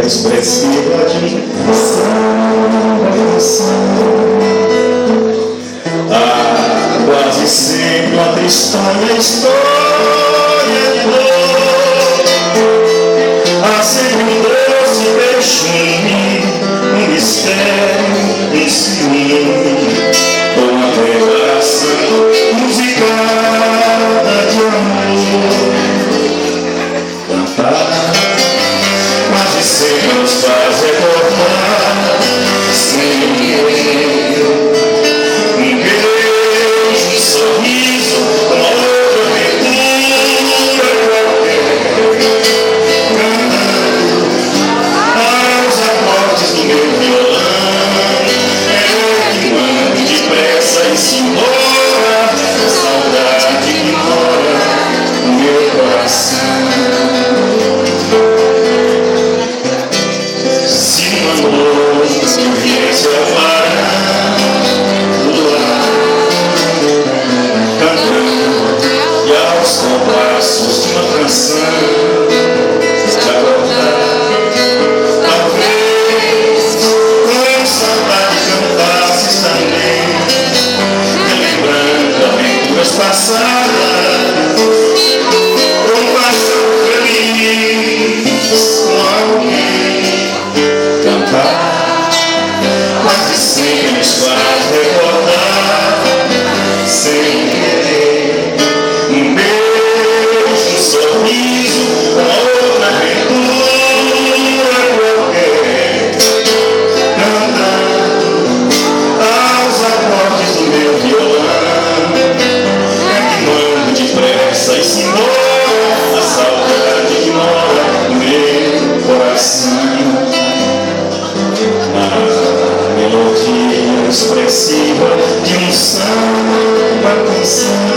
expressiva de quase sempre uma tristonha história de dor. Há sempre um doce perfume, um mistério, um ciúme, uma declaração musicada de amor. Cantar quase sempre nos faz recordar sem querer um beijo, um sorriso, uma outra aventura qualquer. Cantando aos acordes do meu violão, que manda depressa e se embora, saudade que mora no meu coração. Compassos de uma canção de acordar, talvez com saudade cantasses também, relembrando aventuras passadas, com paixão feliz com alguém. Cantar quase sempre nos faz recordar sem querer um beijo, sorriso, uma outra aventura qualquer. Cantando aos acordes do meu violão, que mando depressa e se embora a saudade que mora no meu coração. A melodia expressiva de um samba canção,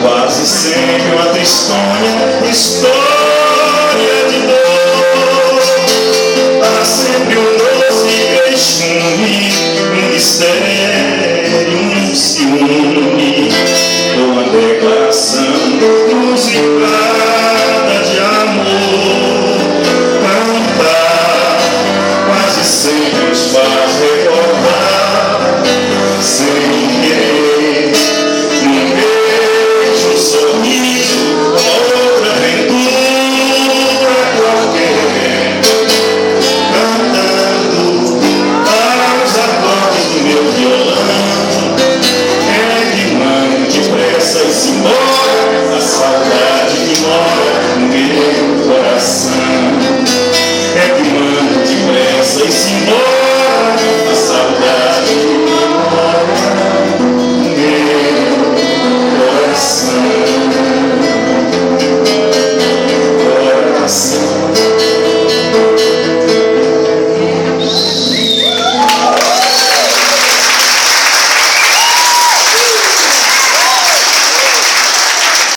quase sempre uma tristonha história de dor. Há sempre um doce queixume, um mistério, um ciúme, uma declaração musicada de amor. Cantar quase sempre nos faz recordar sem querer um beijo, um sorriso, uma outra aventura qualquer. Cantando aos acordes do meu violão, que manda depressa e se embora a saudade que mora no meu coração. Que manda depressa e se embora